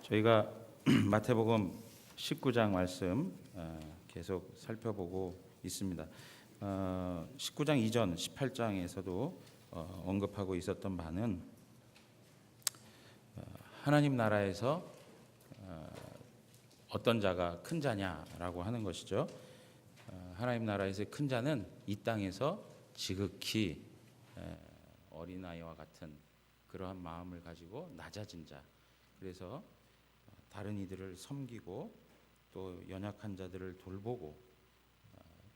저희가 마태복음 19장 말씀 계속 살펴보고 있습니다. 19장 이전 18장에서도 언급하고 있었던 바는 하나님 나라에서 어떤 자가 큰 자냐라고 하는 것이죠. 하나님 나라에서의 큰 자는 이 땅에서 지극히 어린아이와 같은 그러한 마음을 가지고 낮아진 자, 그래서 다른 이들을 섬기고 또 연약한 자들을 돌보고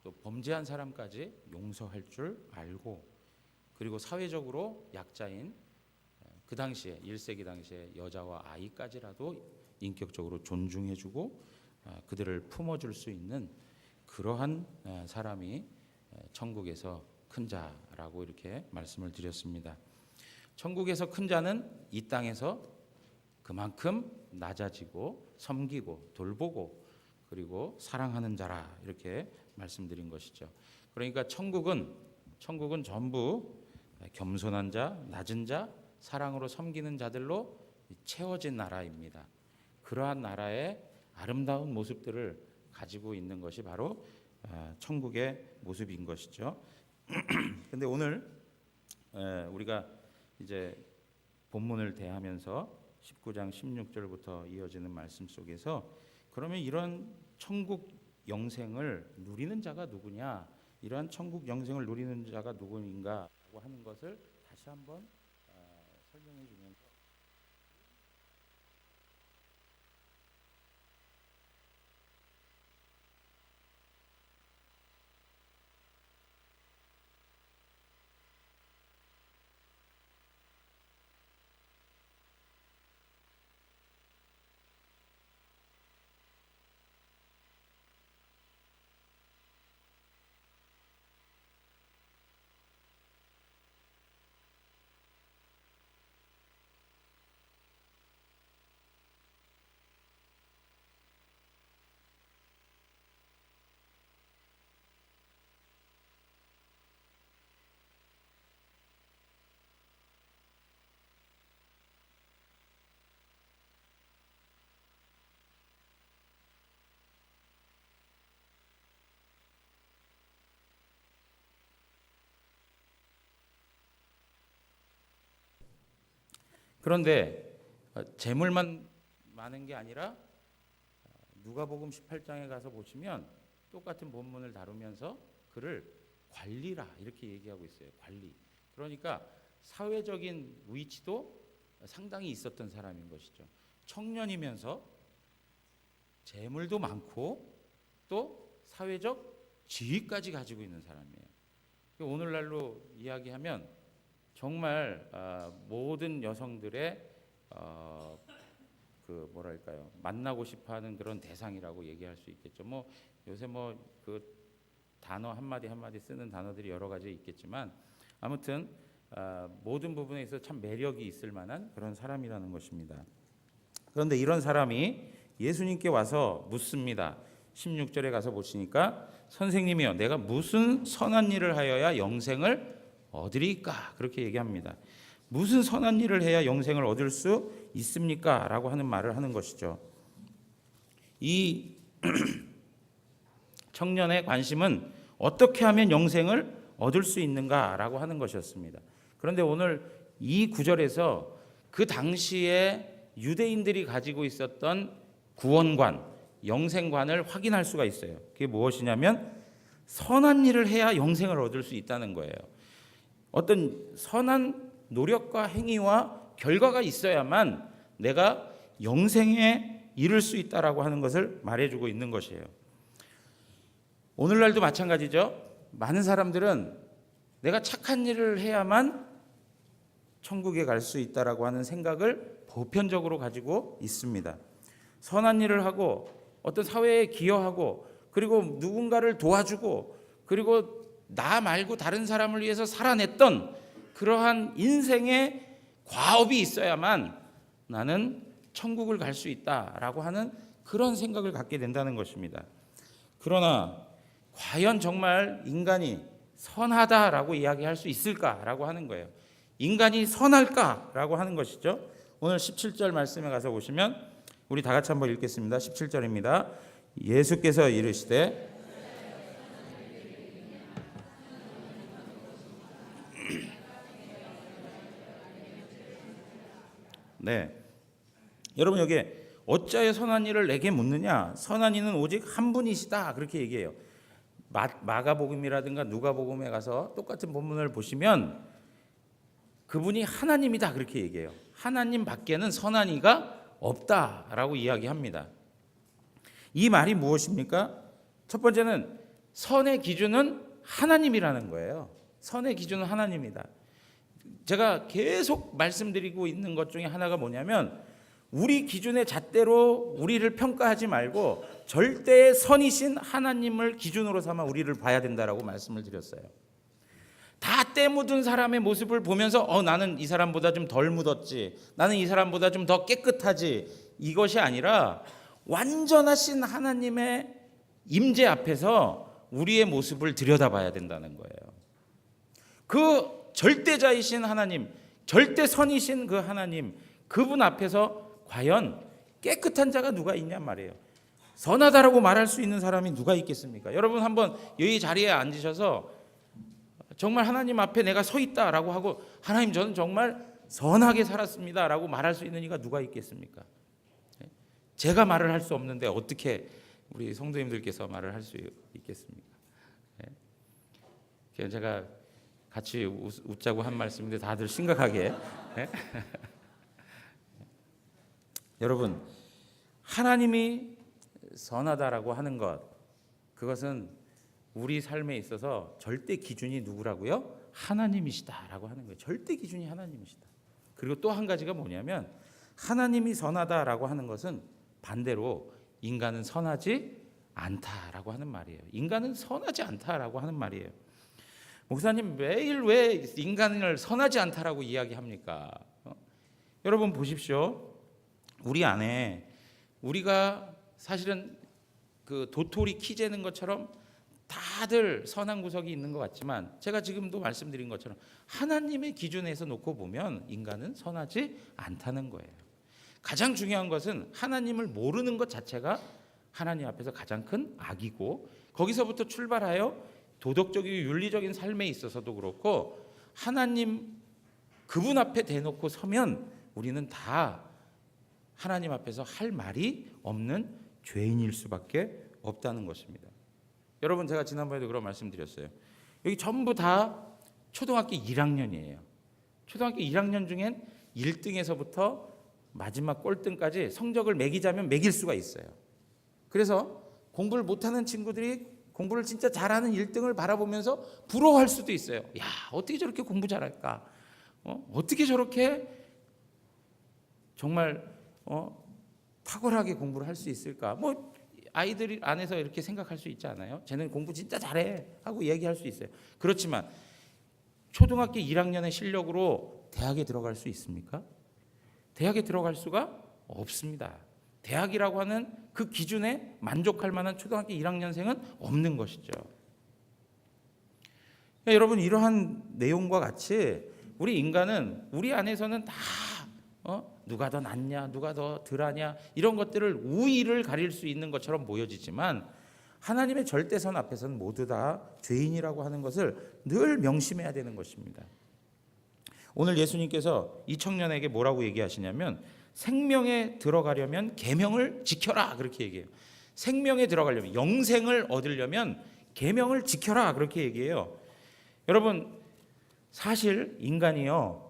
또 범죄한 사람까지 용서할 줄 알고, 그리고 사회적으로 약자인 그 당시에 1세기 당시에 여자와 아이까지라도 인격적으로 존중해주고 그들을 품어줄 수 있는 그러한 사람이 천국에서 큰 자라고 이렇게 말씀을 드렸습니다. 천국에서 큰 자는 이 땅에서 그만큼 낮아지고 섬기고 돌보고 그리고 사랑하는 자라, 이렇게 말씀드린 것이죠. 그러니까 천국은 전부 겸손한 자, 낮은 자, 사랑으로 섬기는 자들로 채워진 나라입니다. 그러한 나라의 아름다운 모습들을 가지고 있는 것이 바로 천국의 모습인 것이죠. 근데 오늘 우리가 이제 본문을 대하면서 19장 16절부터 이어지는 말씀 속에서 그러면 이런 천국 영생을 누리는 자가 누구냐, 이러한 천국 영생을 누리는 자가 누구인가라고 하는 것을 다시 한번 설명해 주면서 그런데 재물만 많은 게 아니라 누가복음 18장에 가서 보시면 똑같은 본문을 다루면서 그를 관리라 이렇게 얘기하고 있어요. 관리. 그러니까 사회적인 위치도 상당히 있었던 사람인 것이죠. 청년이면서 재물도 많고 또 사회적 지위까지 가지고 있는 사람이에요. 오늘날로 이야기하면 정말 모든 여성들의 그 뭐랄까요, 만나고 싶어하는 그런 대상이라고 얘기할 수 있겠죠. 뭐 요새 뭐 그 단어 한마디 쓰는 단어들이 여러 가지 있겠지만 아무튼 모든 부분에 있어서 참 매력이 있을 만한 그런 사람이라는 것입니다. 그런데 이런 사람이 예수님께 와서 묻습니다. 16절에 가서 보시니까 선생님이여, 내가 무슨 선한 일을 하여야 영생을 얻으리까? 그렇게 얘기합니다. 무슨 선한 일을 해야 영생을 얻을 수 있습니까? 라고 하는 말을 하는 것이죠. 이 청년의 관심은 어떻게 하면 영생을 얻을 수 있는가? 라고 하는 것이었습니다. 그런데 오늘 이 구절에서 그 당시에 유대인들이 가지고 있었던 구원관, 영생관을 확인할 수가 있어요. 그게 무엇이냐면 선한 일을 해야 영생을 얻을 수 있다는 거예요. 어떤 선한 노력과 행위와 결과가 있어야만 내가 영생에 이를 수 있다라고 하는 것을 말해주고 있는 것이에요. 오늘날도 마찬가지죠. 많은 사람들은 내가 착한 일을 해야만 천국에 갈 수 있다라고 하는 생각을 보편적으로 가지고 있습니다. 선한 일을 하고 어떤 사회에 기여하고 그리고 누군가를 도와주고 그리고 나 말고 다른 사람을 위해서 살아냈던 그러한 인생의 과업이 있어야만 나는 천국을 갈 수 있다라고 하는 그런 생각을 갖게 된다는 것입니다. 그러나 과연 정말 인간이 선하다라고 이야기할 수 있을까라고 하는 거예요. 인간이 선할까라고 하는 것이죠. 오늘 17절 말씀에 가서 보시면 우리 다 같이 한번 읽겠습니다. 17절입니다. 예수께서 이르시되 네. 여러분 여기에 어찌하여 선한 일을 내게 묻느냐? 선한 이는 오직 한 분이시다. 그렇게 얘기해요. 마가복음이라든가 누가복음에 가서 똑같은 본문을 보시면 그분이 하나님이다. 그렇게 얘기해요. 하나님 밖에는 선한 이가 없다라고 이야기합니다. 이 말이 무엇입니까? 첫 번째는 선의 기준은 하나님이라는 거예요. 선의 기준은 하나님이다. 제가 계속 말씀드리고 있는 것 중에 하나가 뭐냐면 우리 기준의 잣대로 우리를 평가하지 말고 절대의 선이신 하나님을 기준으로 삼아 우리를 봐야 된다라고 말씀을 드렸어요. 다 때 묻은 사람의 모습을 보면서 나는 이 사람보다 좀 덜 묻었지, 나는 이 사람보다 좀 더 깨끗하지, 이것이 아니라 완전하신 하나님의 임재 앞에서 우리의 모습을 들여다봐야 된다는 거예요. 그 절대자이신 하나님, 절대선이신 그 하나님, 그분 앞에서 과연 깨끗한 자가 누가 있냔 말이에요. 선하다라고 말할 수 있는 사람이 누가 있겠습니까? 여러분 한번 여기 자리에 앉으셔서 정말 하나님 앞에 내가 서 있다라고 하고 하나님 저는 정말 선하게 살았습니다라고 말할 수 있는 이가 누가 있겠습니까? 제가 말을 할 수 없는데 어떻게 우리 성도님들께서 말을 할 수 있겠습니까? 제가 같이 웃자고 한 말씀인데 다들 심각하게 여러분 하나님이 선하다라고 하는 것, 그것은 우리 삶에 있어서 절대 기준이 누구라고요? 하나님이시다라고 하는 거예요. 절대 기준이 하나님이시다. 그리고 또 한 가지가 뭐냐면 하나님이 선하다라고 하는 것은 반대로 인간은 선하지 않다라고 하는 말이에요. 인간은 선하지 않다라고 하는 말이에요. 목사님 매일 왜 인간을 선하지 않다라고 이야기합니까? 여러분 보십시오. 우리 안에 우리가 사실은 그 도토리 키 재는 것처럼 다들 선한 구석이 있는 것 같지만 제가 지금도 말씀드린 것처럼 하나님의 기준에서 놓고 보면 인간은 선하지 않다는 거예요. 가장 중요한 것은 하나님을 모르는 것 자체가 하나님 앞에서 가장 큰 악이고, 거기서부터 출발하여 도덕적이고 윤리적인 삶에 있어서도 그렇고 하나님 그분 앞에 대놓고 서면 우리는 다 하나님 앞에서 할 말이 없는 죄인일 수밖에 없다는 것입니다. 여러분 제가 지난번에도 그런 말씀드렸어요. 여기 전부 다 초등학교 1학년이에요. 초등학교 1학년 중엔 1등에서부터 마지막 꼴등까지 성적을 매기자면 매길 수가 있어요. 그래서 공부를 못하는 친구들이 공부를 진짜 잘하는 1등을 바라보면서 부러워할 수도 있어요. 야, 어떻게 저렇게 공부 잘할까? 어떻게 저렇게 정말 탁월하게 공부를 할 수 있을까? 뭐 아이들 안에서 이렇게 생각할 수 있지 않아요? 쟤는 공부 진짜 잘해 하고 얘기할 수 있어요. 그렇지만 초등학교 1학년의 실력으로 대학에 들어갈 수 있습니까? 대학에 들어갈 수가 없습니다. 대학이라고 하는 그 기준에 만족할 만한 초등학교 1학년생은 없는 것이죠. 그러니까 여러분 이러한 내용과 같이 우리 인간은 우리 안에서는 다 누가 더 낫냐, 누가 더 덜하냐 이런 것들을 우위를 가릴 수 있는 것처럼 보여지지만 하나님의 절대선 앞에서는 모두 다 죄인이라고 하는 것을 늘 명심해야 되는 것입니다. 오늘 예수님께서 이 청년에게 뭐라고 얘기하시냐면 생명에 들어가려면 계명을 지켜라 그렇게 얘기해요. 생명에 들어가려면 영생을 얻으려면 계명을 지켜라 그렇게 얘기해요. 여러분 사실 인간이요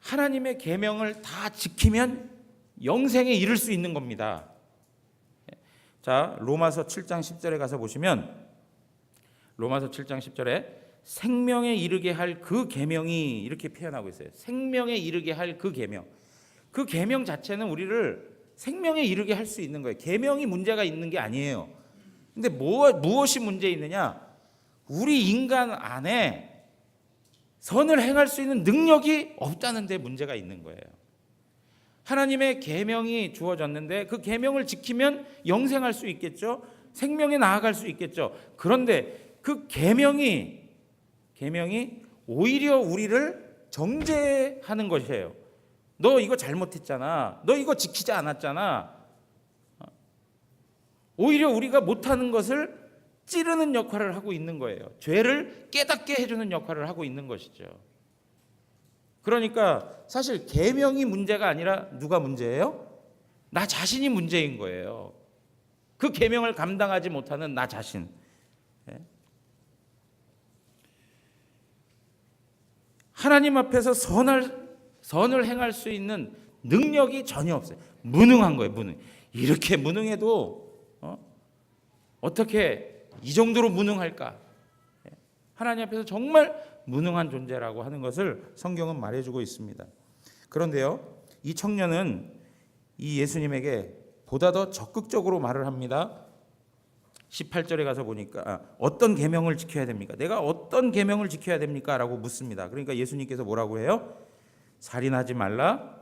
하나님의 계명을 다 지키면 영생에 이를 수 있는 겁니다. 자, 로마서 7장 10절에 가서 보시면 로마서 7장 10절에 생명에 이르게 할 그 계명이 이렇게 표현하고 있어요. 생명에 이르게 할 그 계명. 그 계명 자체는 우리를 생명에 이르게 할 수 있는 거예요. 계명이 문제가 있는 게 아니에요. 근데 무엇이 문제 있느냐? 우리 인간 안에 선을 행할 수 있는 능력이 없다는 데 문제가 있는 거예요. 하나님의 계명이 주어졌는데 그 계명을 지키면 영생할 수 있겠죠. 생명에 나아갈 수 있겠죠. 그런데 그 계명이 오히려 우리를 정죄하는 것이에요. 너 이거 잘못했잖아. 너 이거 지키지 않았잖아. 오히려 우리가 못하는 것을 찌르는 역할을 하고 있는 거예요. 죄를 깨닫게 해주는 역할을 하고 있는 것이죠. 그러니까 사실 계명이 문제가 아니라 누가 문제예요? 나 자신이 문제인 거예요. 그 계명을 감당하지 못하는 나 자신. 하나님 앞에서 선을 행할 수 있는 능력이 전혀 없어요. 무능한 거예요. 이렇게 무능해도 어떻게 이 정도로 무능할까? 하나님 앞에서 정말 무능한 존재라고 하는 것을 성경은 말해주고 있습니다. 그런데요, 이 청년은 이 예수님에게 보다 더 적극적으로 말을 합니다. 18절에 가서 보니까 어떤 계명을 지켜야 됩니까? 내가 어떤 계명을 지켜야 됩니까? 라고 묻습니다. 그러니까 예수님께서 뭐라고 해요? 살인하지 말라,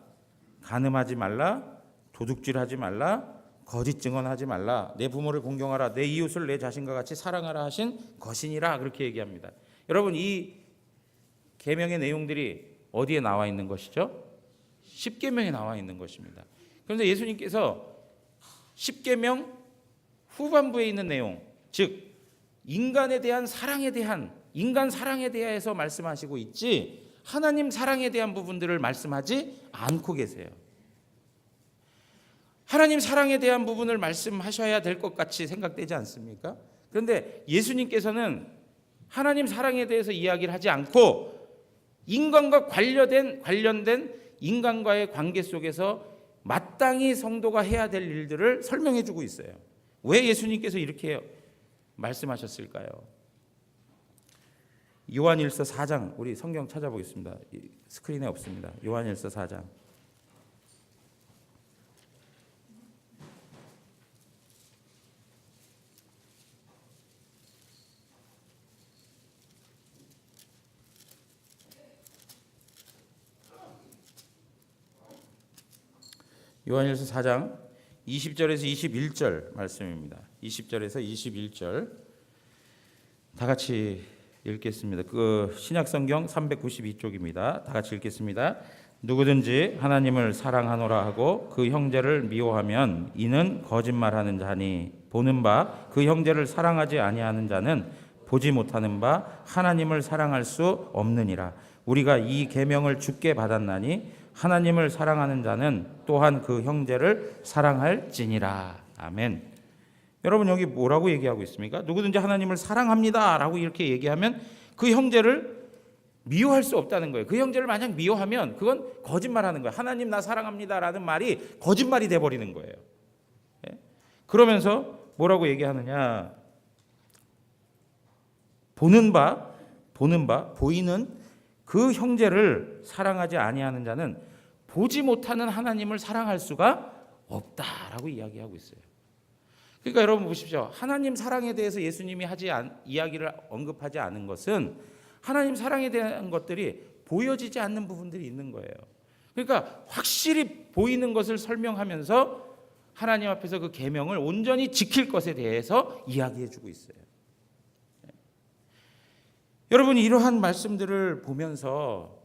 간음하지 말라, 도둑질하지 말라, 거짓 증언하지 말라, 내 부모를 공경하라, 내 이웃을 내 자신과 같이 사랑하라 하신 것이니라, 그렇게 얘기합니다. 여러분, 이 계명의 내용들이 어디에 나와 있는 것이죠? 십계명에 나와 있는 것입니다. 그런데 예수님께서 십계명 후반부에 있는 내용, 즉 인간에 대한 사랑에 대한, 인간 사랑에 대해서 말씀하시고 있지 하나님 사랑에 대한 부분들을 말씀하지 않고 계세요. 하나님 사랑에 대한 부분을 말씀하셔야 될 것 같이 생각되지 않습니까? 그런데 예수님께서는 하나님 사랑에 대해서 이야기를 하지 않고 인간과 관련된 인간과의 관계 속에서 마땅히 성도가 해야 될 일들을 설명해 주고 있어요. 왜 예수님께서 이렇게 말씀하셨을까요? 요한일서 4장, 우리 성경 찾아보겠습니다. 스크린에 없습니다. 요한일서 4장. 요한일서 4장 20절에서 21절 말씀입니다. 20절에서 21절 다 같이 읽겠습니다. 그 신약성경 392쪽입니다. 다 같이 읽겠습니다. 누구든지 하나님을 사랑하노라 하고 그 형제를 미워하면 이는 거짓말하는 자니 보는 바 그 형제를 사랑하지 아니하는 자는 보지 못하는 바 하나님을 사랑할 수 없느니라. 우리가 이 계명을 주께 받았나니 하나님을 사랑하는 자는 또한 그 형제를 사랑할지니라. 아멘. 여러분, 여기 뭐라고 얘기하고 있습니까? 누구든지 하나님을 사랑합니다 라고 이렇게 얘기하면 그 형제를 미워할 수 없다는 거예요. 그 형제를 만약 미워하면 그건 거짓말하는 거예요. 하나님 나 사랑합니다 라는 말이 거짓말이 돼버리는 거예요. 그러면서 뭐라고 얘기하느냐? 보이는 그 형제를 사랑하지 아니하는 자는 보지 못하는 하나님을 사랑할 수가 없다라고 이야기하고 있어요. 그러니까 여러분 보십시오. 하나님 사랑에 대해서 예수님이 이야기를 언급하지 않은 것은 하나님 사랑에 대한 것들이 보여지지 않는 부분들이 있는 거예요. 그러니까 확실히 보이는 것을 설명하면서 하나님 앞에서 그 계명을 온전히 지킬 것에 대해서 이야기해주고 있어요. 여러분, 이러한 말씀들을 보면서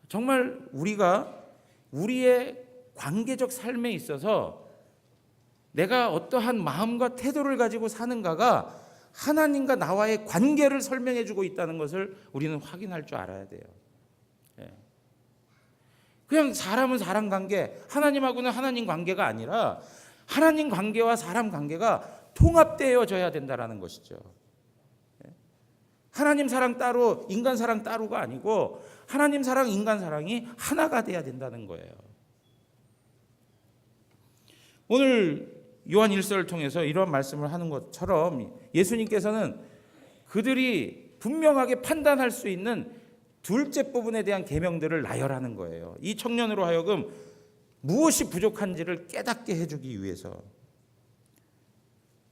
정말 우리가 우리의 관계적 삶에 있어서 내가 어떠한 마음과 태도를 가지고 사는가가 하나님과 나와의 관계를 설명해주고 있다는 것을 우리는 확인할 줄 알아야 돼요. 그냥 사람은 사람 관계, 하나님하고는 하나님 관계가 아니라 하나님 관계와 사람 관계가 통합되어져야 된다는 것이죠. 하나님 사랑 따로, 인간 사랑 따로가 아니고 하나님 사랑, 인간 사랑이 하나가 돼야 된다는 거예요. 오늘 요한 1서를 통해서 이런 말씀을 하는 것처럼 예수님께서는 그들이 분명하게 판단할 수 있는 둘째 부분에 대한 계명들을 나열하는 거예요. 이 청년으로 하여금 무엇이 부족한지를 깨닫게 해주기 위해서.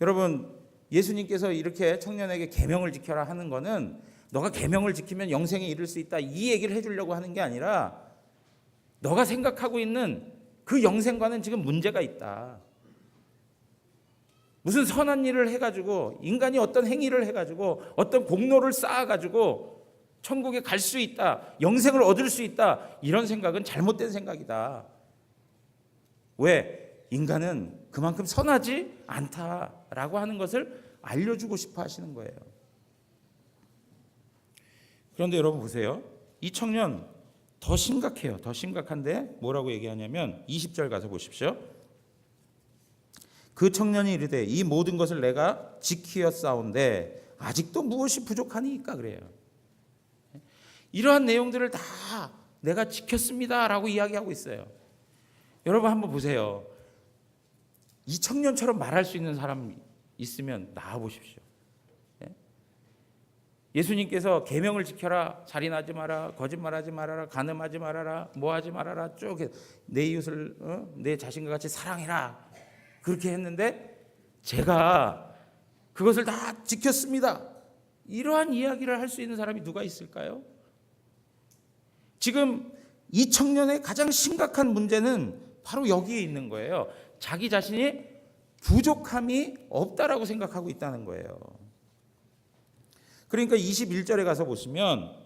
여러분, 예수님께서 이렇게 청년에게 계명을 지켜라 하는 거는 너가 계명을 지키면 영생에 이를 수 있다 이 얘기를 해주려고 하는 게 아니라 너가 생각하고 있는 그 영생과는 지금 문제가 있다. 무슨 선한 일을 해가지고 인간이 어떤 행위를 해가지고 어떤 공로를 쌓아가지고 천국에 갈 수 있다, 영생을 얻을 수 있다, 이런 생각은 잘못된 생각이다. 왜? 인간은 그만큼 선하지 않다라고 하는 것을 알려주고 싶어 하시는 거예요. 그런데 여러분 보세요. 이 청년 더 심각해요. 더 심각한데 뭐라고 얘기하냐면 20절 가서 보십시오. 그 청년이 이르되 이 모든 것을 내가 지키었사온데 아직도 무엇이 부족하니까 그래요. 이러한 내용들을 다 내가 지켰습니다라고 이야기하고 있어요. 여러분 한번 보세요. 이 청년처럼 말할 수 있는 사람 있으면 나와 보십시오. 예수님께서 계명을 지켜라, 살인하지 마라, 거짓말하지 말아라, 간음하지 말아라, 뭐하지 말아라, 쭉 내 이웃을 내 자신과 같이 사랑해라 그렇게 했는데 제가 그것을 다 지켰습니다. 이러한 이야기를 할 수 있는 사람이 누가 있을까요? 지금 이 청년의 가장 심각한 문제는 바로 여기에 있는 거예요. 자기 자신이 부족함이 없다라고 생각하고 있다는 거예요. 그러니까 21절에 가서 보시면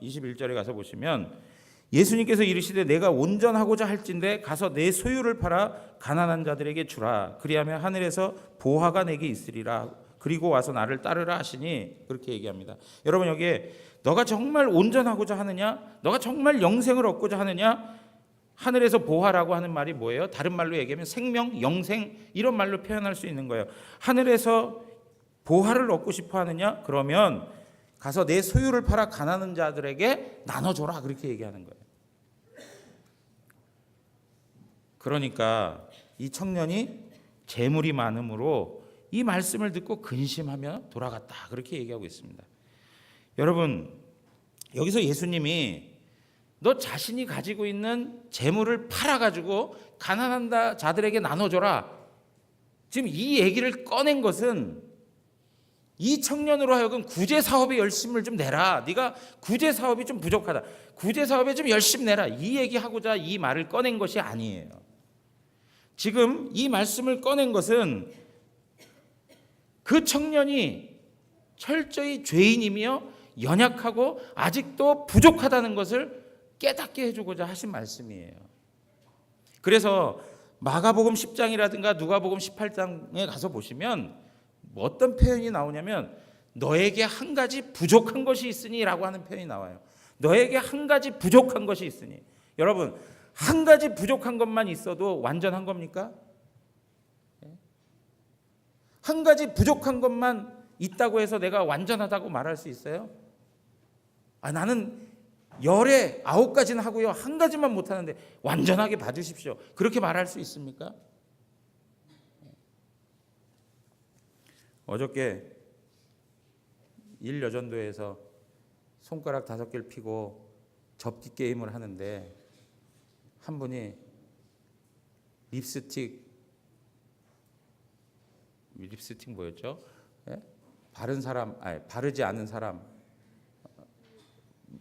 예수님께서 이르시되 내가 온전하고자 할진대 가서 내 소유를 팔아 가난한 자들에게 주라. 그리하면 하늘에서 보화가 내게 있으리라. 그리고 와서 나를 따르라 하시니 그렇게 얘기합니다. 여러분 여기에 너가 정말 온전하고자 하느냐? 너가 정말 영생을 얻고자 하느냐? 하늘에서 보화라고 하는 말이 뭐예요? 다른 말로 얘기하면 생명, 영생 이런 말로 표현할 수 있는 거예요. 하늘에서 보화를 얻고 싶어 하느냐? 그러면 가서 내 소유를 팔아 가난한 자들에게 나눠줘라 그렇게 얘기하는 거예요. 그러니까 이 청년이 재물이 많음으로 이 말씀을 듣고 근심하며 돌아갔다 그렇게 얘기하고 있습니다. 여러분 여기서 예수님이 너 자신이 가지고 있는 재물을 팔아가지고 가난한 자들에게 나눠줘라 지금 이 얘기를 꺼낸 것은 이 청년으로 하여금 구제 사업에 열심을 좀 내라. 네가 구제 사업이 좀 부족하다. 구제 사업에 좀 열심 내라. 이 얘기하고자 이 말을 꺼낸 것이 아니에요. 지금 이 말씀을 꺼낸 것은 그 청년이 철저히 죄인이며 연약하고 아직도 부족하다는 것을 깨닫게 해주고자 하신 말씀이에요. 그래서 마가복음 10장이라든가 누가복음 18장에 가서 보시면 어떤 표현이 나오냐면 너에게 한 가지 부족한 것이 있으니 라고 하는 표현이 나와요. 너에게 한 가지 부족한 것이 있으니. 여러분 한 가지 부족한 것만 있어도 완전한 겁니까? 한 가지 부족한 것만 있다고 해서 내가 완전하다고 말할 수 있어요? 나는 10에 9가지는 하고요 한 가지만 못하는데 완전하게 봐주십시오 그렇게 말할 수 있습니까? 어저께 일여전도에서 손가락 5개를 피고 접기 게임을 하는데 한 분이 립스틱 뭐였죠? 바르지 않은 사람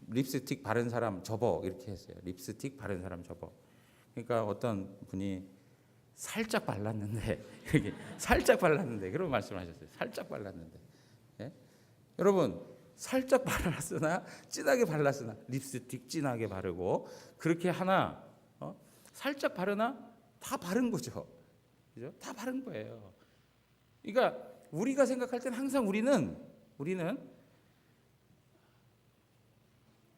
립스틱 바른 사람 접어 이렇게 했어요. 립스틱 바른 사람 접어. 그러니까 어떤 분이 살짝 발랐는데 그런 말씀하셨어요. 살짝 발랐는데. 여러분 살짝 발랐으나 진하게 발랐으나 립스틱 진하게 바르고 그렇게 하나 살짝 바르나 다 바른 거죠. 그죠? 다 바른 거예요. 그러니까 우리가 생각할 때는 항상 우리는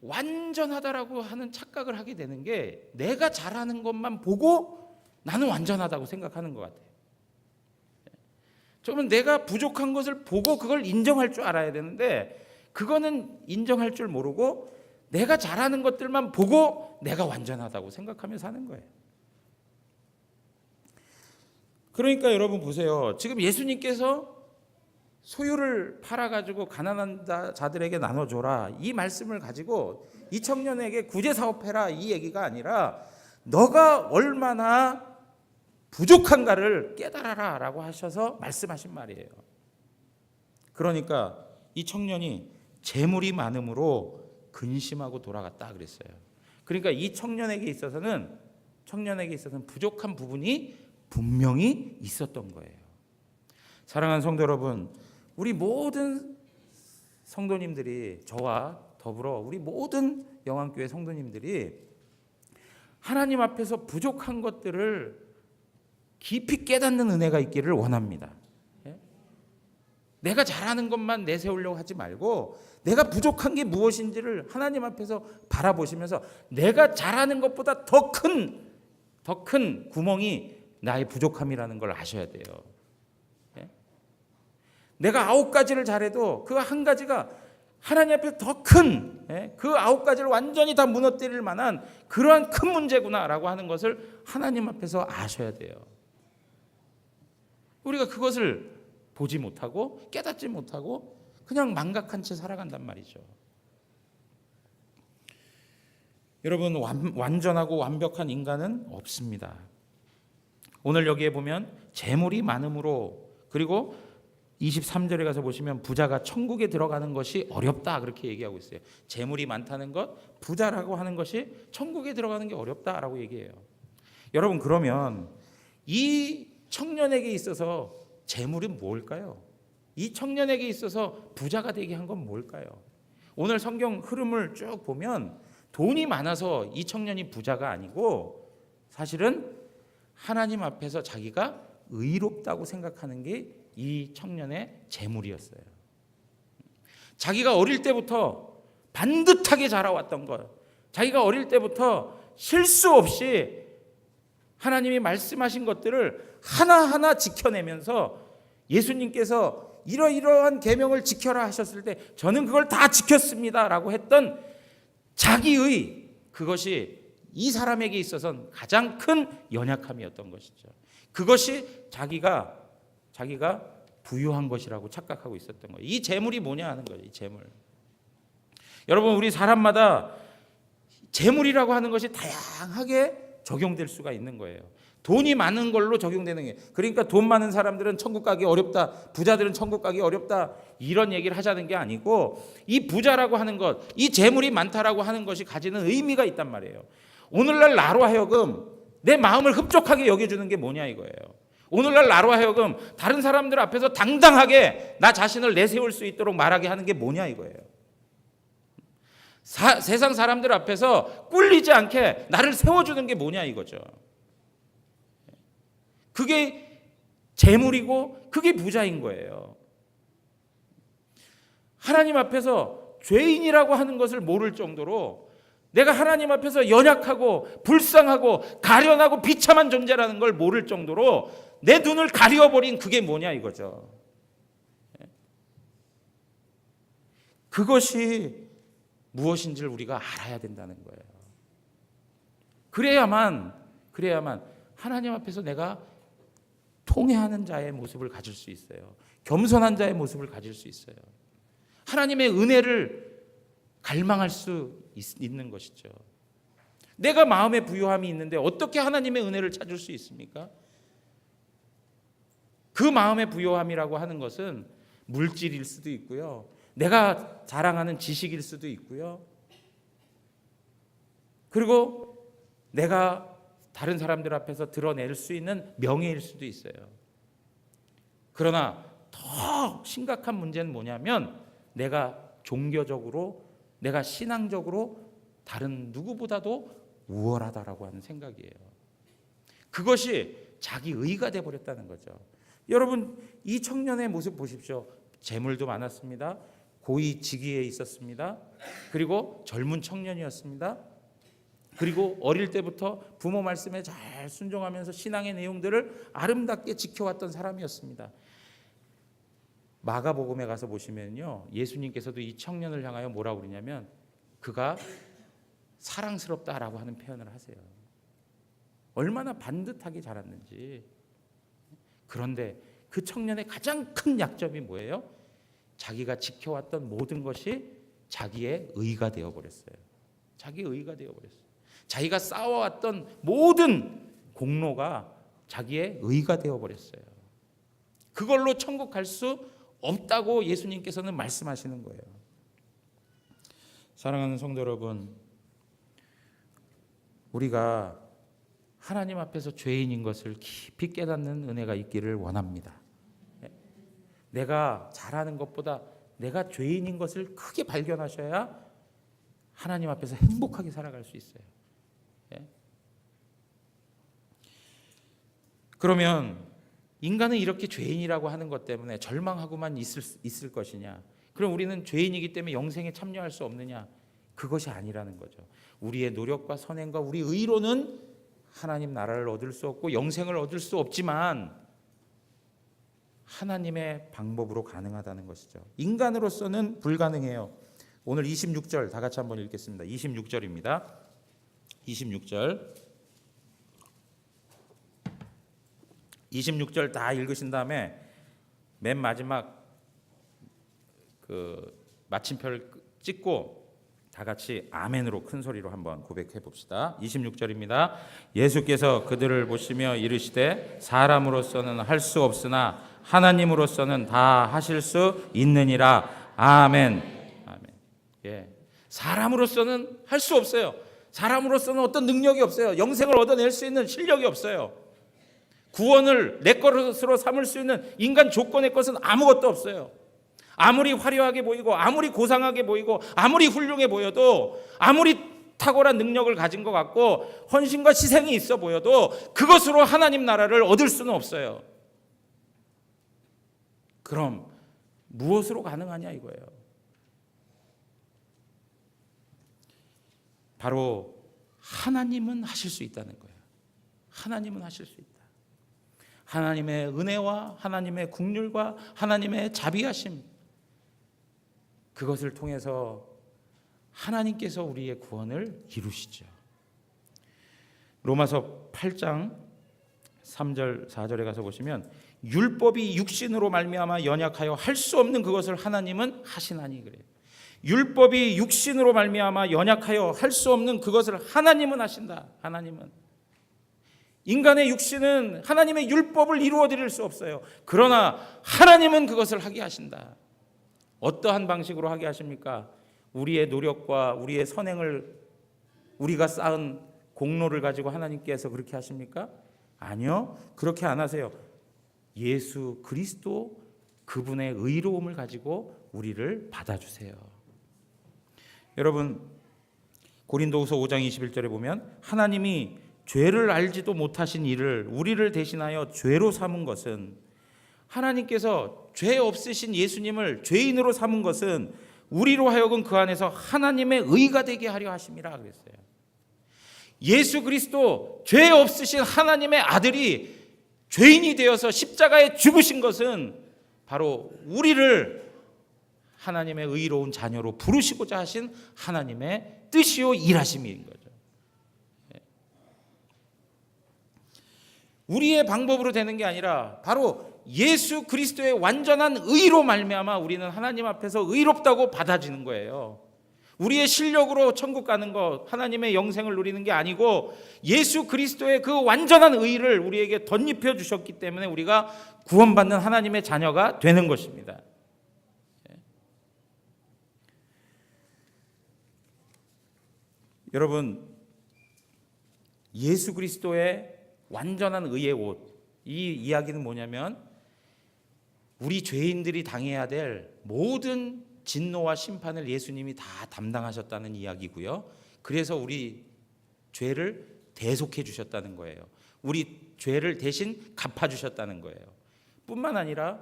완전하다라고 하는 착각을 하게 되는 게 내가 잘하는 것만 보고 나는 완전하다고 생각하는 것 같아요. 그러면 내가 부족한 것을 보고 그걸 인정할 줄 알아야 되는데 그거는 인정할 줄 모르고 내가 잘하는 것들만 보고 내가 완전하다고 생각하며 사는 거예요. 그러니까 여러분 보세요. 지금 예수님께서 소유를 팔아가지고 가난한 자들에게 나눠줘라 이 말씀을 가지고 이 청년에게 구제사업해라 이 얘기가 아니라 너가 얼마나 부족한가를 깨달아라 라고 하셔서 말씀하신 말이에요. 그러니까 이 청년이 재물이 많음으로 근심하고 돌아갔다 그랬어요. 그러니까 이 청년에게 있어서는 부족한 부분이 분명히 있었던 거예요. 사랑하는 성도 여러분, 우리 모든 성도님들이 저와 더불어 우리 모든 영안교회 성도님들이 하나님 앞에서 부족한 것들을 깊이 깨닫는 은혜가 있기를 원합니다. 내가 잘하는 것만 내세우려고 하지 말고 내가 부족한 게 무엇인지를 하나님 앞에서 바라보시면서 내가 잘하는 것보다 더 큰 구멍이 나의 부족함이라는 걸 아셔야 돼요. 내가 9가지를 잘해도 그 한 가지가 하나님 앞에서 더 큰 그 9가지를 완전히 다 무너뜨릴 만한 그러한 큰 문제구나라고 하는 것을 하나님 앞에서 아셔야 돼요. 우리가 그것을 보지 못하고 깨닫지 못하고 그냥 망각한 채 살아간단 말이죠. 여러분, 완전하고 완벽한 인간은 없습니다. 오늘 여기에 보면 재물이 많음으로, 그리고 23절에 가서 보시면 부자가 천국에 들어가는 것이 어렵다 그렇게 얘기하고 있어요. 재물이 많다는 것, 부자라고 하는 것이 천국에 들어가는 게 어렵다라고 얘기해요. 여러분, 그러면 이 청년에게 있어서 재물이 뭘까요? 이 청년에게 있어서 부자가 되게 한 건 뭘까요? 오늘 성경 흐름을 쭉 보면 돈이 많아서 이 청년이 부자가 아니고 사실은 하나님 앞에서 자기가 의롭다고 생각하는 게 이 청년의 재물이었어요. 자기가 어릴 때부터 반듯하게 자라왔던 것, 자기가 어릴 때부터 실수 없이 하나님이 말씀하신 것들을 하나하나 지켜내면서 예수님께서 이러이러한 계명을 지켜라 하셨을 때 저는 그걸 다 지켰습니다라고 했던 자기의, 그것이 이 사람에게 있어서는 가장 큰 연약함이었던 것이죠. 그것이 자기가 부유한 것이라고 착각하고 있었던 거예요. 이 재물이 뭐냐 하는 거예요. 이 재물. 여러분, 우리 사람마다 재물이라고 하는 것이 다양하게 적용될 수가 있는 거예요. 돈이 많은 걸로 적용되는 게, 그러니까 돈 많은 사람들은 천국 가기 어렵다, 부자들은 천국 가기 어렵다, 이런 얘기를 하자는 게 아니고, 이 부자라고 하는 것, 이 재물이 많다라고 하는 것이 가지는 의미가 있단 말이에요. 오늘날 나로 하여금 내 마음을 흡족하게 여겨주는 게 뭐냐 이거예요. 오늘날 나로 하여금 다른 사람들 앞에서 당당하게 나 자신을 내세울 수 있도록 말하게 하는 게 뭐냐 이거예요. 세상 사람들 앞에서 꿀리지 않게 나를 세워주는 게 뭐냐 이거죠. 그게 재물이고 그게 부자인 거예요. 하나님 앞에서 죄인이라고 하는 것을 모를 정도로 내가 하나님 앞에서 연약하고 불쌍하고 가련하고 비참한 존재라는 걸 모를 정도로 내 눈을 가려버린 그게 뭐냐 이거죠. 그것이 무엇인지를 우리가 알아야 된다는 거예요. 그래야만 하나님 앞에서 내가 통회하는 자의 모습을 가질 수 있어요. 겸손한 자의 모습을 가질 수 있어요. 하나님의 은혜를 갈망할 수 있는 것이죠. 내가 마음의 부요함이 있는데 어떻게 하나님의 은혜를 찾을 수 있습니까? 그 마음의 부요함이라고 하는 것은 물질일 수도 있고요. 내가 자랑하는 지식일 수도 있고요. 그리고 내가 다른 사람들 앞에서 드러낼 수 있는 명예일 수도 있어요. 그러나 더 심각한 문제는 뭐냐면 내가 종교적으로, 내가 신앙적으로 다른 누구보다도 우월하다라고 하는 생각이에요. 그것이 자기 의가 되어버렸다는 거죠. 여러분, 이 청년의 모습 보십시오. 재물도 많았습니다. 고위 직위에 있었습니다. 그리고 젊은 청년이었습니다. 그리고 어릴 때부터 부모 말씀에 잘 순종하면서 신앙의 내용들을 아름답게 지켜왔던 사람이었습니다. 마가복음에 가서 보시면요, 예수님께서도 이 청년을 향하여 뭐라고 그러냐면 그가 사랑스럽다라고 하는 표현을 하세요. 얼마나 반듯하게 자랐는지. 그런데 그 청년의 가장 큰 약점이 뭐예요? 자기가 지켜왔던 모든 것이 자기의 의가 되어버렸어요. 자기의 의가 되어버렸어요. 자기가 쌓아왔던 모든 공로가 자기의 의가 되어버렸어요. 그걸로 천국 갈 수 없다고 예수님께서는 말씀하시는 거예요. 사랑하는 성도 여러분, 우리가 하나님 앞에서 죄인인 것을 깊이 깨닫는 은혜가 있기를 원합니다. 내가 잘하는 것보다 내가 죄인인 것을 크게 발견하셔야 하나님 앞에서 행복하게 살아갈 수 있어요. 그러면 인간은 이렇게 죄인이라고 하는 것 때문에 절망하고만 있을 것이냐? 그럼 우리는 죄인이기 때문에 영생에 참여할 수 없느냐? 그것이 아니라는 거죠. 우리의 노력과 선행과 우리 의로는 하나님 나라를 얻을 수 없고 영생을 얻을 수 없지만 하나님의 방법으로 가능하다는 것이죠. 인간으로서는 불가능해요. 오늘 26절 다 같이 한번 읽겠습니다. 26절입니다. 26절 다 읽으신 다음에 맨 마지막 그 마침표를 찍고 다 같이 아멘으로 큰 소리로 한번 고백해 봅시다. 26절입니다. 예수께서 그들을 보시며 이르시되 사람으로서는 할 수 없으나 하나님으로서는 다 하실 수 있느니라. 아멘. 아멘. 예. 사람으로서는 할 수 없어요. 사람으로서는 어떤 능력이 없어요. 영생을 얻어낼 수 있는 실력이 없어요. 구원을 내 것으로 삼을 수 있는 인간 조건의 것은 아무것도 없어요. 아무리 화려하게 보이고 아무리 고상하게 보이고 아무리 훌륭해 보여도 아무리 탁월한 능력을 가진 것 같고 헌신과 희생이 있어 보여도 그것으로 하나님 나라를 얻을 수는 없어요. 그럼 무엇으로 가능하냐 이거예요. 바로 하나님은 하실 수 있다는 거예요. 하나님은 하실 수 있다. 하나님의 은혜와 하나님의 긍휼과 하나님의 자비하심, 그것을 통해서 하나님께서 우리의 구원을 이루시죠. 로마서 8장 3절 4절에 가서 보시면 율법이 육신으로 말미암아 연약하여 할 수 없는 그것을 하나님은 하시나니 그래요. 율법이 육신으로 말미암아 연약하여 할 수 없는 그것을 하나님은 하신다. 하나님은. 인간의 육신은 하나님의 율법을 이루어 드릴 수 없어요. 그러나 하나님은 그것을 하게 하신다. 어떠한 방식으로 하게 하십니까? 우리의 노력과 우리의 선행을 우리가 쌓은 공로를 가지고 하나님께서 그렇게 하십니까? 아니요. 그렇게 안 하세요. 예수 그리스도 그분의 의로움을 가지고 우리를 받아주세요. 여러분 고린도후서 5장 21절에 보면 하나님이 죄를 알지도 못하신 이를 우리를 대신하여 죄로 삼은 것은, 하나님께서 죄 없으신 예수님을 죄인으로 삼은 것은 우리로 하여금 그 안에서 하나님의 의가 되게 하려 하심이라 그랬어요. 예수 그리스도 죄 없으신 하나님의 아들이 죄인이 되어서 십자가에 죽으신 것은 바로 우리를 하나님의 의로운 자녀로 부르시고자 하신 하나님의 뜻이요 일하심인 거죠. 우리의 방법으로 되는 게 아니라 바로 예수 그리스도의 완전한 의로 말미암아 우리는 하나님 앞에서 의롭다고 받아지는 거예요. 우리의 실력으로 천국 가는 것, 하나님의 영생을 누리는 게 아니고 예수 그리스도의 그 완전한 의를 우리에게 덧입혀 주셨기 때문에 우리가 구원받는 하나님의 자녀가 되는 것입니다. 여러분, 예수 그리스도의 완전한 의의 옷, 이 이야기는 뭐냐면 우리 죄인들이 당해야 될 모든 진노와 심판을 예수님이 다 담당하셨다는 이야기고요. 그래서 우리 죄를 대속해 주셨다는 거예요. 우리 죄를 대신 갚아주셨다는 거예요. 뿐만 아니라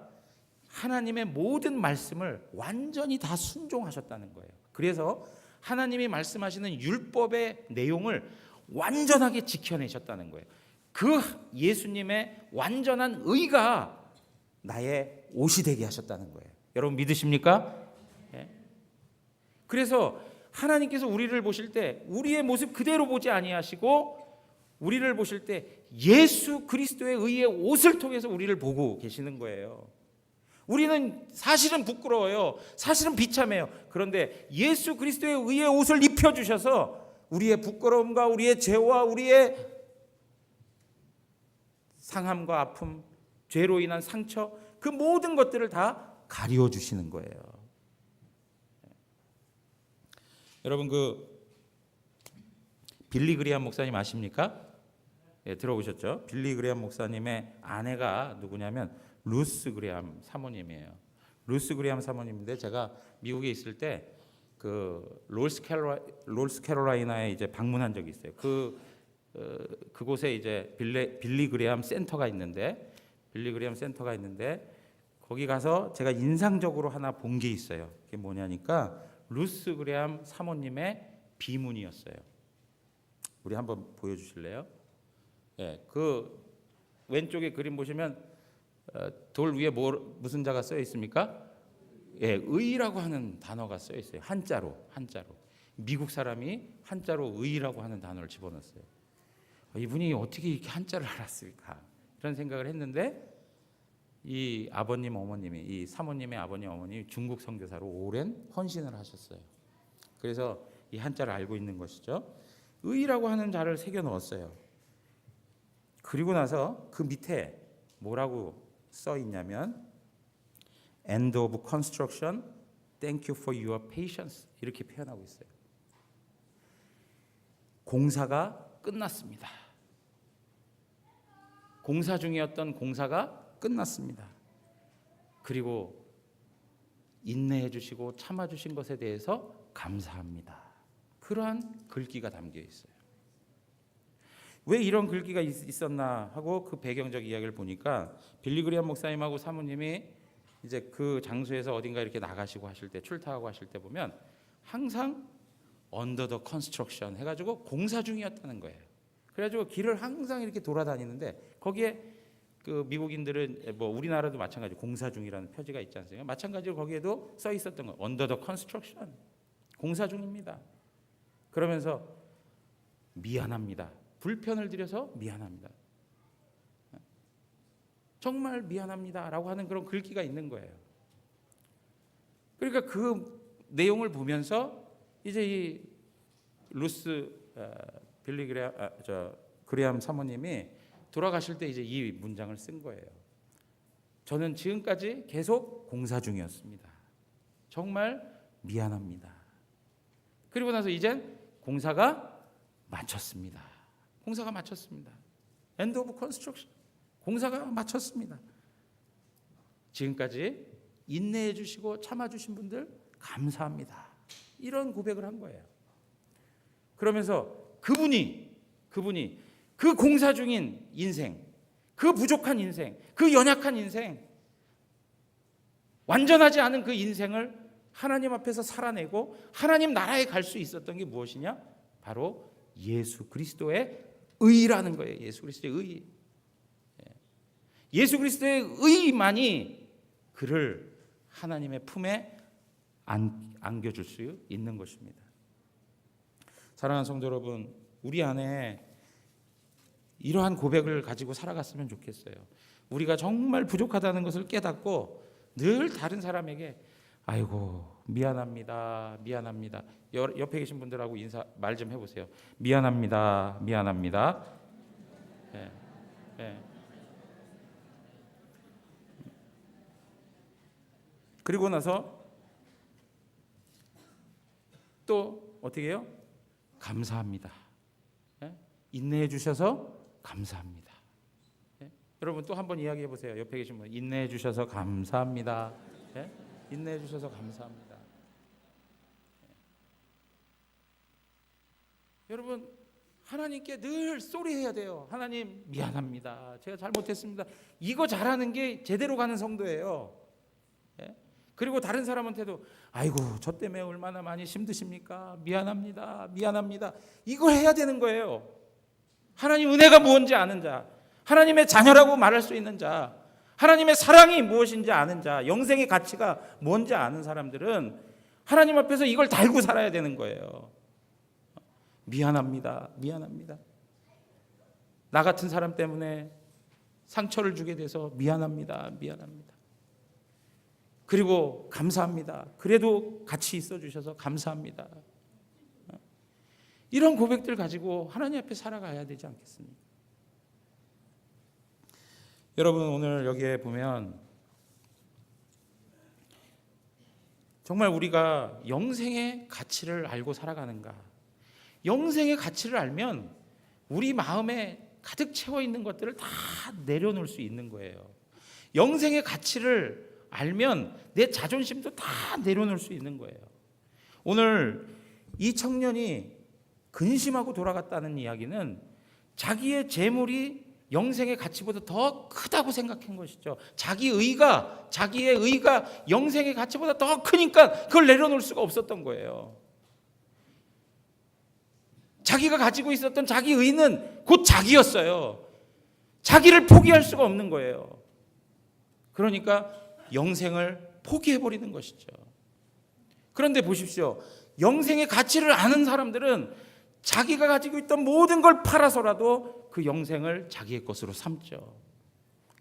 하나님의 모든 말씀을 완전히 다 순종하셨다는 거예요. 그래서 하나님이 말씀하시는 율법의 내용을 완전하게 지켜내셨다는 거예요. 그 예수님의 완전한 의가 나의 옷이 되게 하셨다는 거예요. 여러분 믿으십니까? 예? 그래서 하나님께서 우리를 보실 때 우리의 모습 그대로 보지 아니하시고 우리를 보실 때 예수 그리스도의 의의 옷을 통해서 우리를 보고 계시는 거예요. 우리는 사실은 부끄러워요. 사실은 비참해요. 그런데 예수 그리스도의 의의 옷을 입혀주셔서 우리의 부끄러움과 우리의 죄와 우리의 상함과 아픔, 죄로 인한 상처, 그 모든 것들을 다 가리워 주시는 거예요. 여러분 그 빌리 그리함 목사님 아십니까? 예, 들어보셨죠? 빌리 그리함 목사님의 아내가 누구냐면 루스 그리함 사모님이에요. 루스 그리함 사모님인데 제가 미국에 있을 때 그 롤스캐롤라이나에 이제 방문한 적이 있어요. 그 그곳에 이제 빌리 그레함 센터가 있는데 거기 가서 제가 인상적으로 하나 본 게 있어요. 그게 뭐냐니까 루스 그레함 사모님의 비문이었어요. 우리 한번 보여주실래요? 예, 그 왼쪽에 그림 보시면 돌 위에 무슨 자가 쓰여 있습니까? 예, 의라고 하는 단어가 쓰여 있어요. 한자로. 미국 사람이 한자로 의라고 하는 단어를 집어넣었어요. 이분이 어떻게 이렇게 한자를 알았을까? 이런 생각을 했는데 이 아버님 어머님이 이 사모님의 아버님 어머님이 중국 선교사로 오랜 헌신을 하셨어요. 그래서 이 한자를 알고 있는 것이죠. 의라고 하는 자를 새겨 넣었어요. 그리고 나서 그 밑에 뭐라고 써 있냐면 End of construction. Thank you for your patience. 이렇게 표현하고 있어요. 공사가 끝났습니다. 공사 중이었던 공사가 끝났습니다. 그리고 인내해 주시고 참아 주신 것에 대해서 감사합니다. 그러한 글귀가 담겨 있어요. 왜 이런 글귀가 있었나 하고 그 배경적 이야기를 보니까 빌리 그레함 목사님하고 사모님이 이제 그 장소에서 어딘가 이렇게 나가시고 하실 때 출타하고 하실 때 보면 항상 under the construction 해가지고 공사 중이었다는 거예요. 그래가지고 길을 항상 이렇게 돌아다니는데 거기에 그 미국인들은 뭐 우리나라도 마찬가지로 공사 중이라는 표지가 있지 않습니까? 마찬가지로 거기에도 써 있었던 거예요. under the construction. 공사 중입니다. 그러면서 미안합니다. 불편을 드려서 미안합니다. 정말 미안합니다라고 하는 그런 글귀가 있는 거예요. 그러니까 그 내용을 보면서 이제 이 루스 빌리 그레함 사모님이 돌아가실 때 이제 이 문장을 쓴 거예요. 저는 지금까지 계속 공사 중이었습니다. 정말 미안합니다. 그리고 나서 이젠 공사가 마쳤습니다. End of construction. 공사가 마쳤습니다. 지금까지 인내해 주시고 참아 주신 분들 감사합니다. 이런 고백을 한 거예요. 그러면서 그분이 그 공사 중인 인생, 그 부족한 인생, 그 연약한 인생, 완전하지 않은 그 인생을 하나님 앞에서 살아내고 하나님 나라에 갈 수 있었던 게 무엇이냐? 바로 예수 그리스도의 의라는 거예요. 예수 그리스도의 의. 예수 그리스도의 의만이 그를 하나님의 품에 안겨줄 수 있는 것입니다. 사랑하는 성도 여러분, 우리 안에 이러한 고백을 가지고 살아갔으면 좋겠어요. 우리가 정말 부족하다는 것을 깨닫고 늘 다른 사람에게 아이고 미안합니다. 옆에 계신 분들하고 말 좀 해보세요. 미안합니다. 네. 그리고 나서 또 어떻게 해요? 감사합니다. 인내해 주셔서 감사합니다. 여러분 또 한번 이야기해 보세요. 옆에 계신 분 인내해 주셔서 감사합니다. 인내해 주셔서 감사합니다. 여러분 하나님께 늘 소리해야 돼요. 하나님 미안합니다. 제가 잘못했습니다. 이거 잘하는 게 제대로 가는 성도예요. 그리고 다른 사람한테도 아이고 저 때문에 얼마나 많이 힘드십니까? 미안합니다. 이걸 해야 되는 거예요. 하나님 은혜가 무엇인지 아는 자, 하나님의 자녀라고 말할 수 있는 자, 하나님의 사랑이 무엇인지 아는 자, 영생의 가치가 뭔지 아는 사람들은 하나님 앞에서 이걸 달고 살아야 되는 거예요. 미안합니다. 나 같은 사람 때문에 상처를 주게 돼서 미안합니다. 그리고 감사합니다. 그래도 같이 있어 주셔서 감사합니다. 이런 고백들 가지고 하나님 앞에 살아가야 되지 않겠습니까? 여러분 오늘 여기에 보면 정말 우리가 영생의 가치를 알고 살아가는가? 영생의 가치를 알면 우리 마음에 가득 채워 있는 것들을 다 내려놓을 수 있는 거예요. 영생의 가치를 알면 내 자존심도 다 내려놓을 수 있는 거예요. 오늘 이 청년이 근심하고 돌아갔다는 이야기는 자기의 재물이 영생의 가치보다 더 크다고 생각한 것이죠. 자기의 의가 영생의 가치보다 더 크니까 그걸 내려놓을 수가 없었던 거예요. 자기가 가지고 있었던 자기 의는 곧 자기였어요. 자기를 포기할 수가 없는 거예요. 그러니까 영생을 포기해버리는 것이죠. 그런데 보십시오. 영생의 가치를 아는 사람들은 자기가 가지고 있던 모든 걸 팔아서라도 그 영생을 자기의 것으로 삼죠.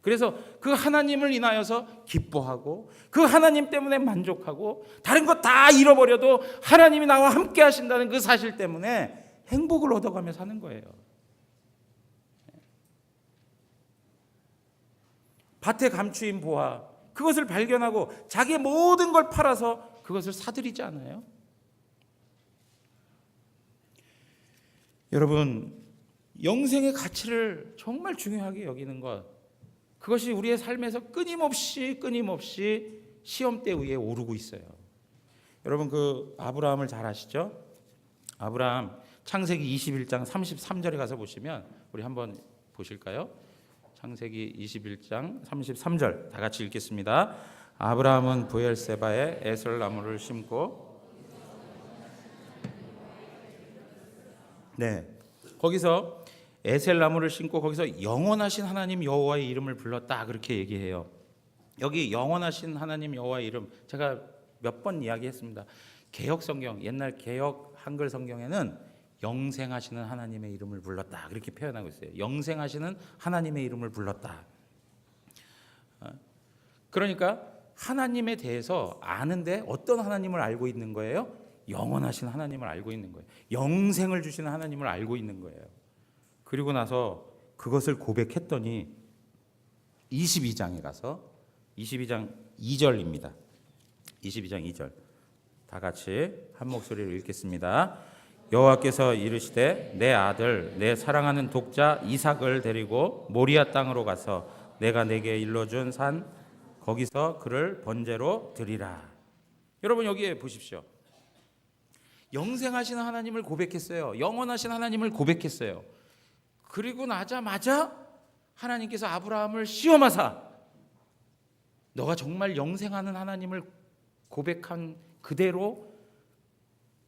그래서 그 하나님을 인하여서 기뻐하고 그 하나님 때문에 만족하고 다른 것 다 잃어버려도 하나님이 나와 함께 하신다는 그 사실 때문에 행복을 얻어가며 사는 거예요. 밭에 감추인 보화, 그것을 발견하고 자기의 모든 걸 팔아서 그것을 사들이지 않아요? 여러분, 영생의 가치를 정말 중요하게 여기는 것, 그것이 우리의 삶에서 끊임없이 시험대 위에 오르고 있어요. 여러분, 그 아브라함을 잘 아시죠? 아브라함 창세기 21장 33절에 가서 보시면 우리 한번 보실까요? 창세기 21장 33절 다 같이 읽겠습니다. 아브라함은 부엘세바에 에셀 나무를 심고, 거기서 에셀 나무를 심고 거기서 영원하신 하나님 여호와의 이름을 불렀다, 그렇게 얘기해요. 여기 영원하신 하나님 여호와의 이름 제가 몇 번 이야기했습니다. 개역 성경, 옛날 개역 한글 성경에는 영생하시는 하나님의 이름을 불렀다, 그렇게 표현하고 있어요. 영생하시는 하나님의 이름을 불렀다. 그러니까 하나님에 대해서 아는데 어떤 하나님을 알고 있는 거예요? 영원하신 하나님을 알고 있는 거예요. 영생을 주시는 하나님을 알고 있는 거예요. 그리고 나서 그것을 고백했더니 22장에 가서 22장 2절입니다. 22장 2절 다 같이 한 목소리로 읽겠습니다. 여호와께서 이르시되 내 아들 내 사랑하는 독자 이삭을 데리고 모리아 땅으로 가서 내가 내게 일러준 산 거기서 그를 번제로 드리라. 여러분, 여기에 보십시오. 영생하신 하나님을 고백했어요. 영원하신 하나님을 고백했어요. 그리고 나자마자 하나님께서 아브라함을 시험하사 너가 정말 영생하는 하나님을 고백한 그대로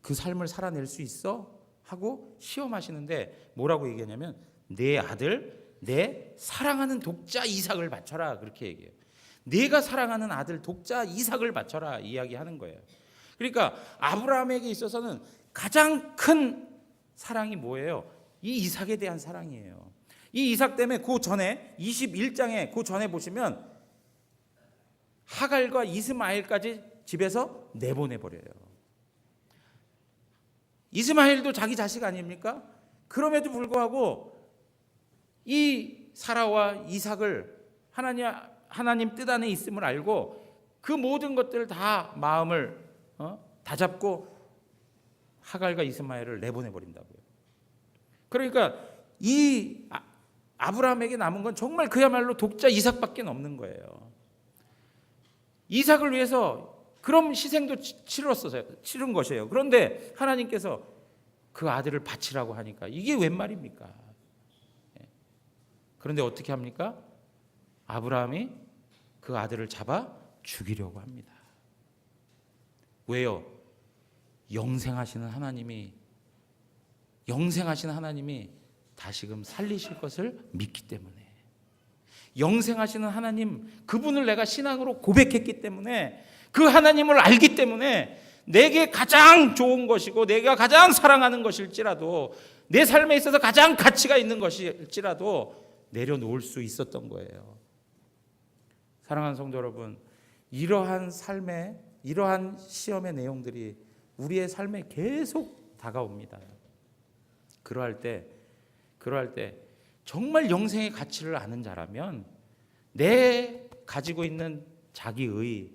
그 삶을 살아낼 수 있어? 하고 시험하시는데 뭐라고 얘기하냐면 내 아들 내 사랑하는 독자 이삭을 바쳐라, 그렇게 얘기해요. 내가 사랑하는 아들 독자 이삭을 바쳐라 이야기하는 거예요. 그러니까 아브라함에게 있어서는 가장 큰 사랑이 뭐예요? 이 이삭에 대한 사랑이에요. 이 이삭 때문에 그 전에 21장에 그 전에 보시면 하갈과 이스마엘까지 집에서 내보내버려요. 이스마엘도 자기 자식 아닙니까? 그럼에도 불구하고 이 사라와 이삭을 하나님 뜻 안에 있음을 알고 그 모든 것들을 다 마음을 다 잡고 하갈과 이스마엘을 내보내버린다고요. 그러니까 이 아브라함에게 남은 건 정말 그야말로 독자 이삭밖에 없는 거예요. 이삭을 위해서 그럼 희생도 치른 것이에요. 그런데 하나님께서 그 아들을 바치라고 하니까 이게 웬 말입니까? 그런데 어떻게 합니까? 아브라함이 그 아들을 잡아 죽이려고 합니다. 왜요? 영생하시는 하나님이 다시금 살리실 것을 믿기 때문에, 영생하시는 하나님 그분을 내가 신앙으로 고백했기 때문에, 그 하나님을 알기 때문에 내게 가장 좋은 것이고 내가 가장 사랑하는 것일지라도, 내 삶에 있어서 가장 가치가 있는 것일지라도 내려놓을 수 있었던 거예요. 사랑하는 성도 여러분, 이러한 시험의 내용들이 우리의 삶에 계속 다가옵니다. 그러할 때 정말 영생의 가치를 아는 자라면 내 가지고 있는 자기의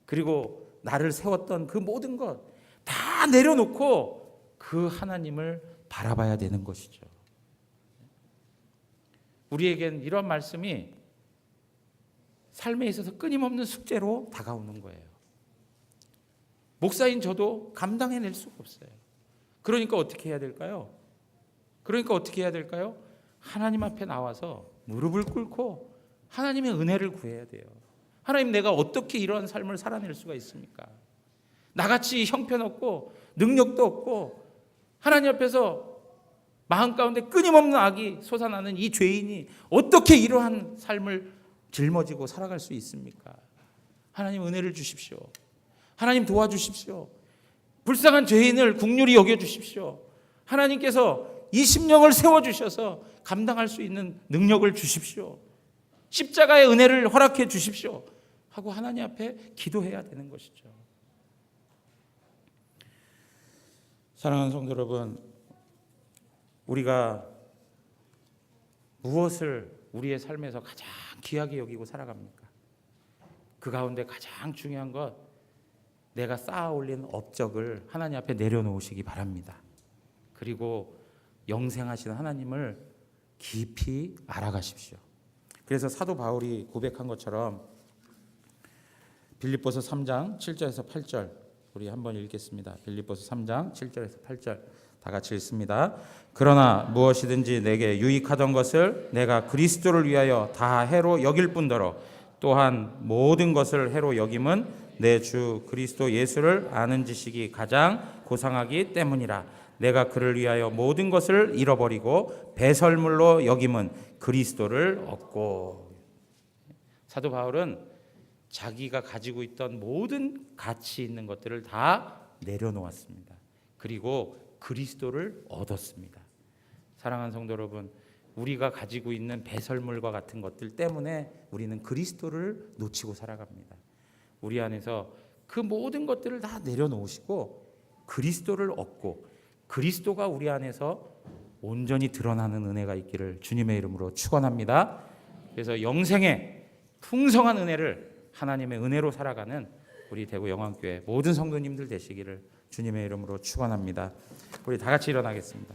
그리고 나를 세웠던 그 모든 것 다 내려놓고 그 하나님을 바라봐야 되는 것이죠. 우리에겐 이런 말씀이 삶에 있어서 끊임없는 숙제로 다가오는 거예요. 목사인 저도 감당해낼 수가 없어요. 그러니까 어떻게 해야 될까요? 그러니까 어떻게 해야 될까요? 하나님 앞에 나와서 무릎을 꿇고 하나님의 은혜를 구해야 돼요. 하나님, 내가 어떻게 이런 삶을 살아낼 수가 있습니까? 나같이 형편없고 능력도 없고 하나님 앞에서 마음 가운데 끊임없는 악이 솟아나는 이 죄인이 어떻게 이러한 삶을 짊어지고 살아갈 수 있습니까? 하나님, 은혜를 주십시오. 하나님, 도와주십시오. 불쌍한 죄인을 긍휼히 여겨주십시오. 하나님께서 이 심령을 세워주셔서 감당할 수 있는 능력을 주십시오. 십자가의 은혜를 허락해 주십시오 하고 하나님 앞에 기도해야 되는 것이죠. 사랑하는 성도 여러분, 우리가 무엇을 우리의 삶에서 가장 귀하게 여기고 살아갑니까? 그 가운데 가장 중요한 것, 내가 쌓아 올린 업적을 하나님 앞에 내려놓으시기 바랍니다. 그리고 영생하시는 하나님을 깊이 알아가십시오. 그래서 사도 바울이 고백한 것처럼 빌립보서 3장 7절에서 8절 우리 한번 읽겠습니다. 빌립보서 3장 7절에서 8절 다 같이 읽습니다. 그러나 무엇이든지 내게 유익하던 것을 내가 그리스도를 위하여 다 해로 여길 뿐더러 또한 모든 것을 해로 여김은 내 주 그리스도 예수를 아는 지식이 가장 고상하기 때문이라. 내가 그를 위하여 모든 것을 잃어버리고 배설물로 여김은 그리스도를 얻고. 사도 바울은 자기가 가지고 있던 모든 가치 있는 것들을 다 내려놓았습니다. 그리고 그리스도를 얻었습니다. 사랑하는 성도 여러분, 우리가 가지고 있는 배설물과 같은 것들 때문에 우리는 그리스도를 놓치고 살아갑니다. 우리 안에서 그 모든 것들을 다 내려놓으시고 그리스도를 얻고 그리스도가 우리 안에서 온전히 드러나는 은혜가 있기를 주님의 이름으로 축원합니다. 그래서 영생의 풍성한 은혜를 하나님의 은혜로 살아가는 우리 대구 영안교회 모든 성도님들 되시기를 주님의 이름으로 축원합니다. 우리 다 같이 일어나겠습니다.